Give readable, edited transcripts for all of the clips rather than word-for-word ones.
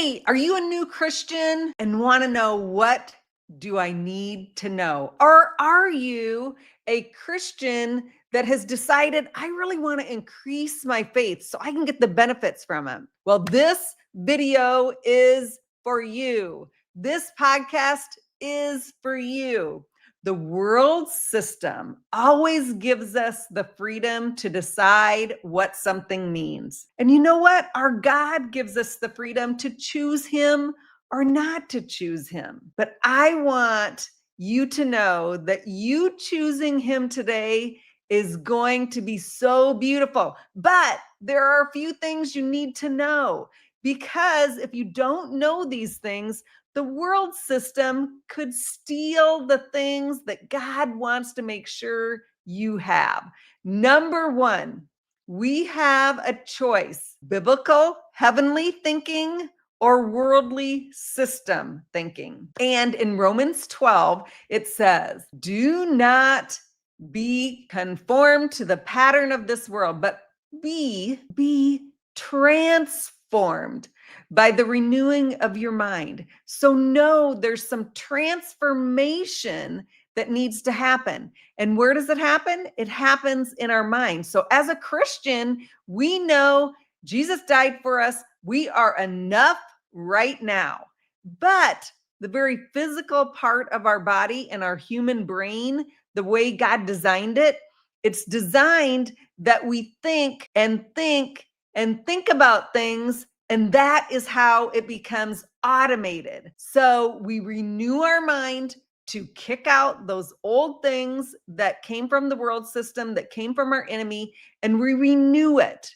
Hey, are you a new Christian and want to know what do I need to know? Or are you a Christian that has decided I really want to increase my faith so I can get the benefits from it? Well, this video is for you. This podcast is for you. The world system always gives us the freedom to decide what something means. And you know what? Our God gives us the freedom to choose Him or not to choose Him. But I want you to know that you choosing Him today is going to be so beautiful. But there are a few things you need to know, because if you don't know these things, the world system could steal the things that God wants to make sure you have. Number one, we have a choice: biblical, heavenly thinking or worldly system thinking. And in Romans 12, it says, do not be conformed to the pattern of this world, but be transformed by the renewing of your mind. So no, there's some transformation that needs to happen. And where does it happen? It happens in our mind. So as a Christian, we know Jesus died for us. We are enough right now. But the very physical part of our body and our human brain, the way God designed it, it's designed that we think and think and think about things, and that is how it becomes automated. So we renew our mind to kick out those old things that came from the world system, that came from our enemy, and we renew it.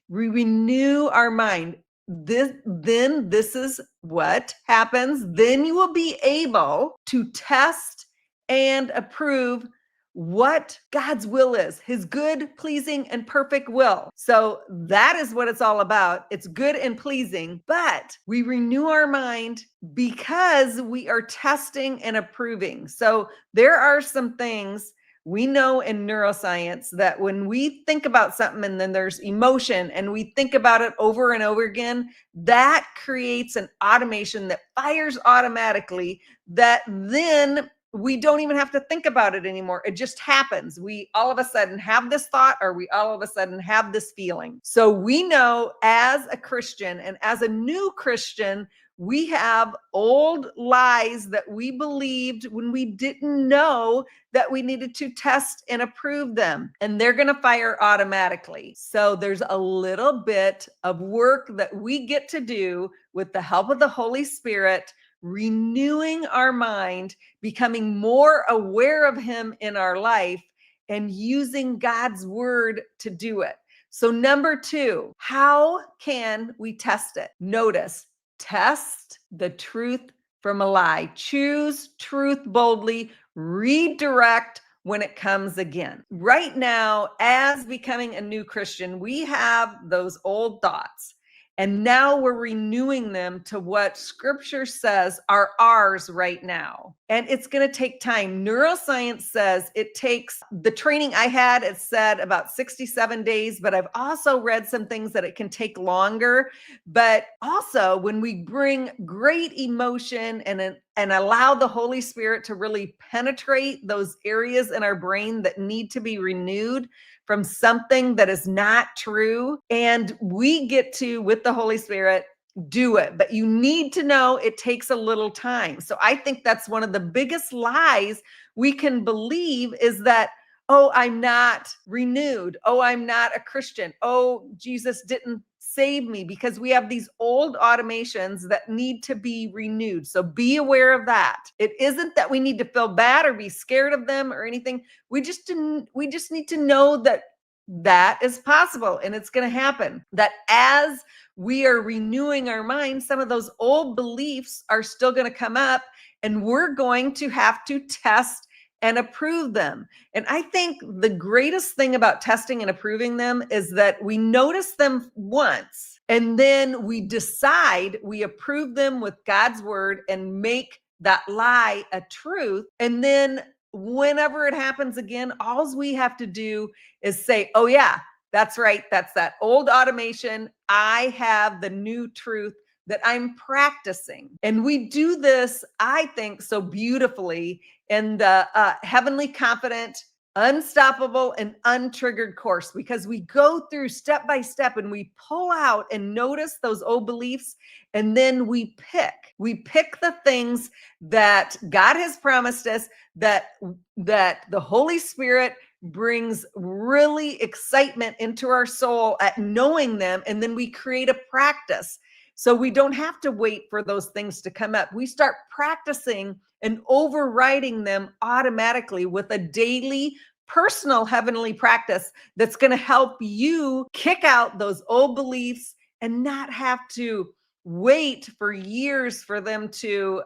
We renew our mind. This is what happens. Then you will be able to test and approve what God's will is, His good, pleasing, and perfect will. So that is what it's all about. It's good and pleasing, but we renew our mind because we are testing and approving. So there are some things we know in neuroscience that when we think about something and then there's emotion and we think about it over and over again, that creates an automation that fires automatically, that then we don't even have to think about it anymore. It just happens. We all of a sudden have this thought, or we all of a sudden have this feeling. So we know as a Christian and as a new Christian, we have old lies that we believed when we didn't know that we needed to test and approve them, and they're going to fire automatically. So there's a little bit of work that we get to do with the help of the Holy Spirit, renewing our mind, becoming more aware of Him in our life, and using God's word to do it. So number two, how can we test it? Notice, test the truth from a lie. Choose truth boldly. Redirect when it comes again. Right now, as becoming a new Christian, we have those old thoughts, and now we're renewing them to what Scripture says are ours right now. And it's going to take time. Neuroscience says it takes, the training I had, it said about 67 days, but I've also read some things that it can take longer. But also, when we bring great emotion and allow the Holy Spirit to really penetrate those areas in our brain that need to be renewed from something that is not true, and we get to, with the Holy Spirit, do it. But you need to know it takes a little time. So I think that's one of the biggest lies we can believe, is that, oh, I'm not renewed. Oh, I'm not a Christian. Oh, Jesus didn't save me, because we have these old automations that need to be renewed. So be aware of that. It isn't that we need to feel bad or be scared of them or anything. We just need to know that that is possible and it's going to happen. That as we are renewing our mind, some of those old beliefs are still going to come up, and we're going to have to test and approve them. And I think the greatest thing about testing and approving them is that we notice them once, and then we decide, we approve them with God's word and make that lie a truth. And then whenever it happens again, all we have to do is say, oh yeah, that's right. That's that old automation. I have the new truth that I'm practicing. And we do this, I think, so beautifully in the Heavenly Confident, Unstoppable, and Untriggered course, because we go through step by step and we pull out and notice those old beliefs, and then we pick the things that God has promised us, that the Holy Spirit brings really excitement into our soul at knowing them, and then we create a practice. So we don't have to wait for those things to come up. We start practicing and overriding them automatically with a daily personal heavenly practice that's going to help you kick out those old beliefs and not have to wait for years for them to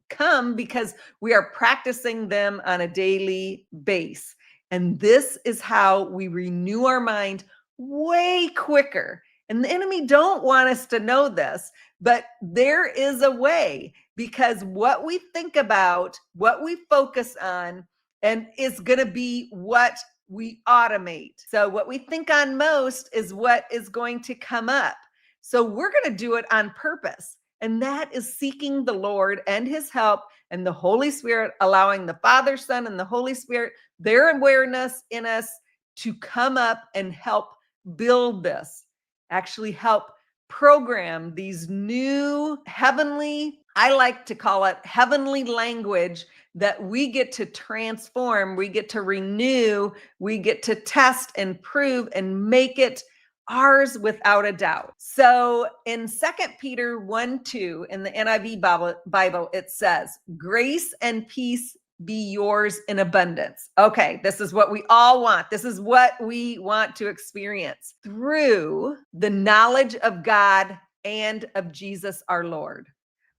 come, because we are practicing them on a daily base. And this is how we renew our mind way quicker. And the enemy don't want us to know this, but there is a way, because what we think about, what we focus on, and is going to be what we automate. So what we think on most is what is going to come up. So we're going to do it on purpose. And that is seeking the Lord and his help, and the Holy Spirit, allowing the Father, Son, and the Holy Spirit, their awareness in us, to come up and help build this, actually help program these new heavenly, I like to call it heavenly language, that we get to transform, we get to renew, we get to test and prove and make it ours without a doubt. So in 2 Peter 1:2 in the NIV Bible, it says, grace and peace be yours in abundance. Okay, this is what we all want. This is what we want to experience through the knowledge of God and of Jesus our Lord.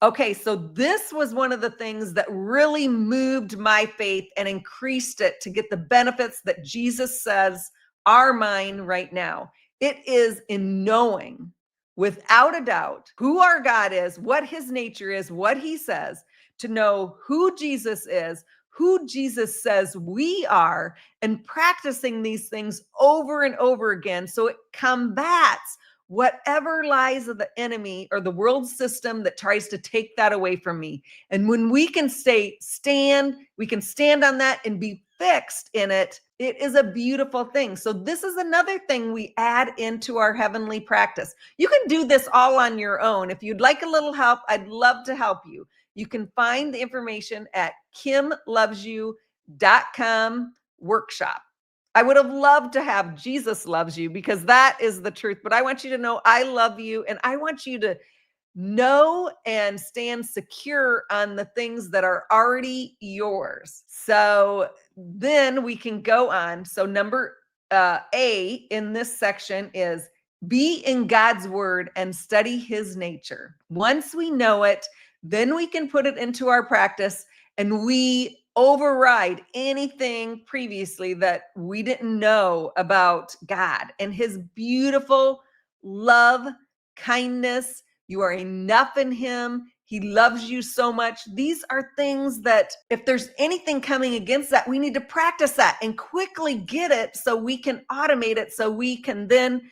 Okay, so this was one of the things that really moved my faith and increased it to get the benefits that Jesus says are mine right now. It is in knowing without a doubt who our God is, what his nature is, what he says, to know who Jesus is, who Jesus says we are, and practicing these things over and over again, so it combats whatever lies of the enemy or the world system that tries to take that away from me. And when we can we can stand on that and be fixed in it, it is a beautiful thing. So this is another thing we add into our heavenly practice. You can do this all on your own. If you'd like a little help, I'd love to help you. You can find the information at kimlovesyou.com workshop. I would have loved to have Jesus loves you, because that is the truth. But I want you to know I love you, and I want you to know and stand secure on the things that are already yours. So then we can go on. So number A in this section is be in God's word and study his nature. Once we know it, then we can put it into our practice, and we override anything previously that we didn't know about God and his beautiful love, kindness. You are enough in him. He loves you so much. These are things that if there's anything coming against that, we need to practice that and quickly get it so we can automate it, so we can then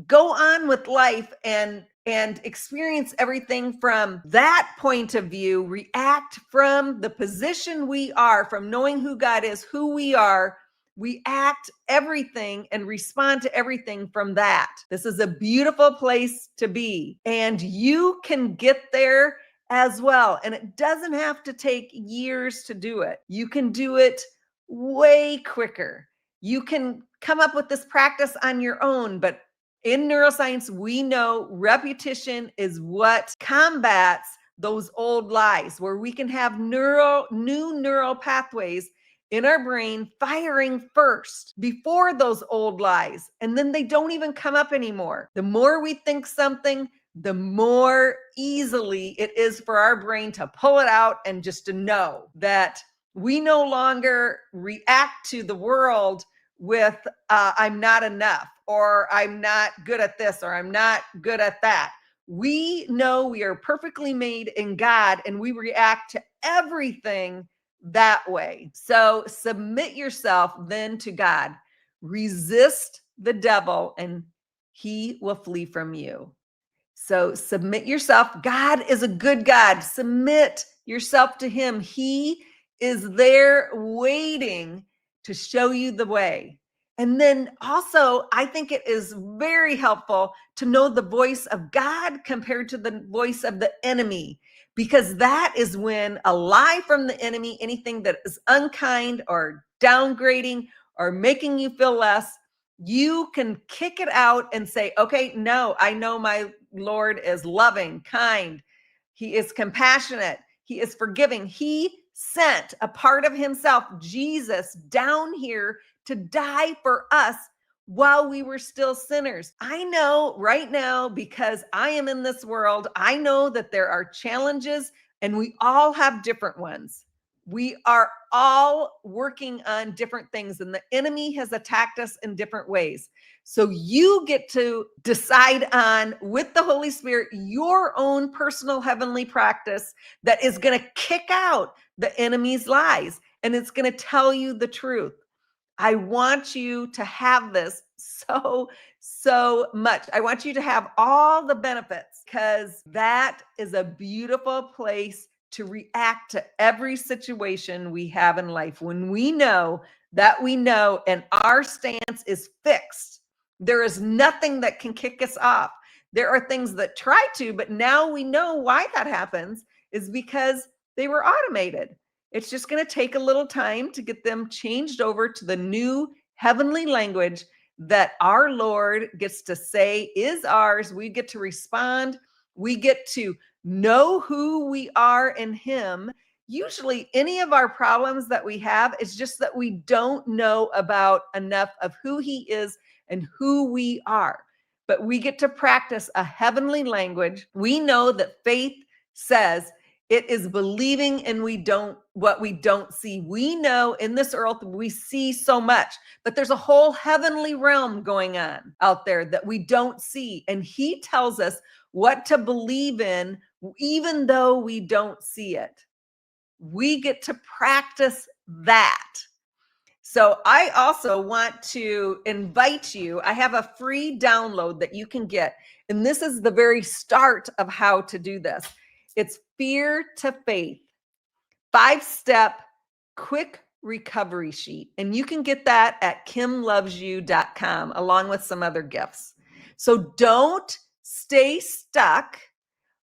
go on with life and experience everything from that point of view, react from the position we are, from knowing who God is, who we are. We act everything and respond to everything from that. This is a beautiful place to be, and you can get there as well. And it doesn't have to take years to do it. You can do it way quicker. You can come up with this practice on your own, but in neuroscience, we know repetition is what combats those old lies, where we can have new neural pathways in our brain firing first before those old lies, and then they don't even come up anymore. The more we think something, the more easily it is for our brain to pull it out, and just to know that we no longer react to the world with I'm not enough, or I'm not good at this, or I'm not good at that. We know we are perfectly made in God, and we react to everything that way. So submit yourself then to God. Resist the devil, and he will flee from you. So submit yourself. God is a good God. Submit yourself to him. He is there waiting to show you the way. And then also, I think it is very helpful to know the voice of God compared to the voice of the enemy, because that is when a lie from the enemy, anything that is unkind or downgrading or making you feel less, you can kick it out and say, okay, no, I know my Lord is loving, kind. He is compassionate. He is forgiving. He sent a part of himself, Jesus, down here to die for us while we were still sinners. I know right now, because I am in this world, I know that there are challenges and we all have different ones. We are all working on different things, and the enemy has attacked us in different ways. So you get to decide on, with the Holy Spirit, your own personal heavenly practice that is going to kick out the enemy's lies, and it's going to tell you the truth. I want you to have this so much. I want you to have all the benefits, because that is a beautiful place to react to every situation we have in life. When we know that we know and our stance is fixed, there is nothing that can kick us off. There are things that try to, but now we know why that happens is because they were automated. It's just going to take a little time to get them changed over to the new heavenly language that our Lord gets to say is ours. We get to respond. We get to know who we are in him. Usually any of our problems that we have is just that we don't know about enough of who he is and who we are. But we get to practice a heavenly language. We know that faith says it is believing in what we don't see. We know in this earth we see so much, but there's a whole heavenly realm going on out there that we don't see. And he tells us what to believe in, even though we don't see it. We get to practice that. So I also want to invite you. I have a free download that you can get. And this is the very start of how to do this. It's Fear to Faith, 5-step quick recovery sheet. And you can get that at kimlovesyou.com along with some other gifts. So don't stay stuck.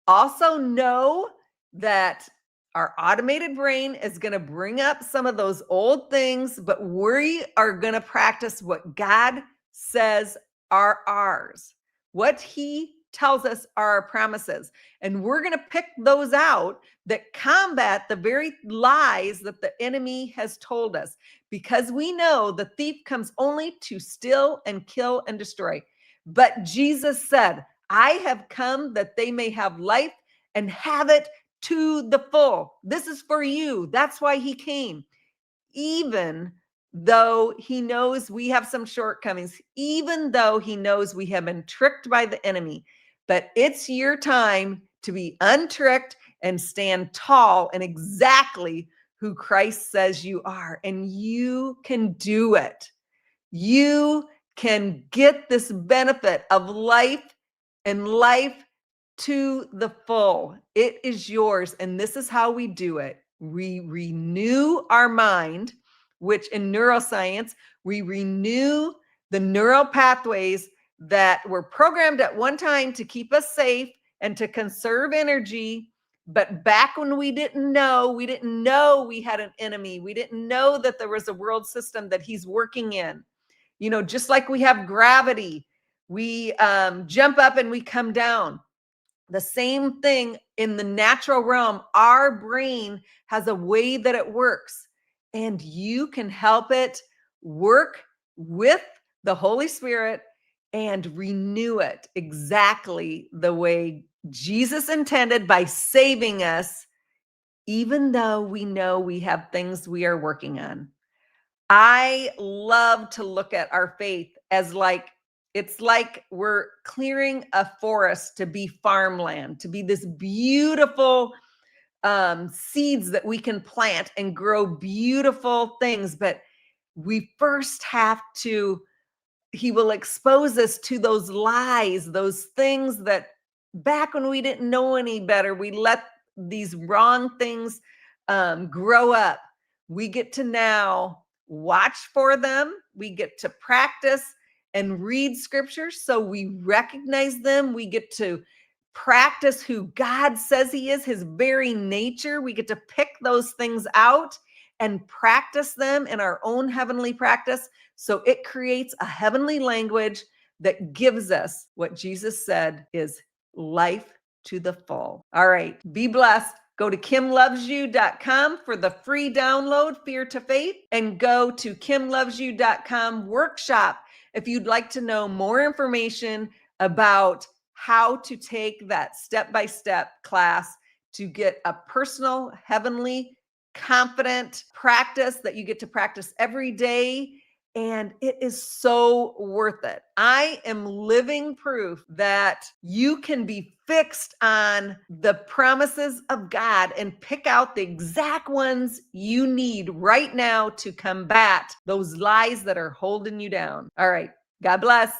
Also know that our automated brain is going to bring up some of those old things, but we are going to practice what God says are ours, what he tells us are our promises. And we're going to pick those out that combat the very lies that the enemy has told us, because we know the thief comes only to steal and kill and destroy. But Jesus said, I have come that they may have life and have it to the full. This is for you. That's why he came. Even though he knows we have some shortcomings, even though he knows we have been tricked by the enemy, but it's your time to be untricked and stand tall in exactly who Christ says you are. And you can do it. You can get this benefit of life and life to the full. It is yours. And this is how we do it. We renew our mind, which in neuroscience, we renew the neural pathways that were programmed at one time to keep us safe and to conserve energy. But back when we didn't know we had an enemy. We didn't know that there was a world system that he's working in. You know, just like we have gravity, we jump up and we come down. The same thing in the natural realm. Our brain has a way that it works, and you can help it work with the Holy Spirit and renew it exactly the way Jesus intended by saving us, even though we know we have things we are working on. I love to look at our faith as it's like we're clearing a forest to be farmland, to be this beautiful seeds that we can plant and grow beautiful things. But we first have to, he will expose us to those lies, those things that back when we didn't know any better, we let these wrong things grow up. We get to now watch for them. We get to practice and read scriptures so we recognize them. We get to practice who God says He is, His very nature. We get to pick those things out and practice them in our own heavenly practice. So it creates a heavenly language that gives us what Jesus said is life to the full. All right, be blessed. Go to kimlovesyou.com for the free download, Fear to Faith, and go to kimlovesyou.com workshop if you'd like to know more information about how to take that step-by-step class to get a personal, heavenly, confident practice that you get to practice every day. And it is so worth it. I am living proof that you can be fixed on the promises of God and pick out the exact ones you need right now to combat those lies that are holding you down. All right. God bless.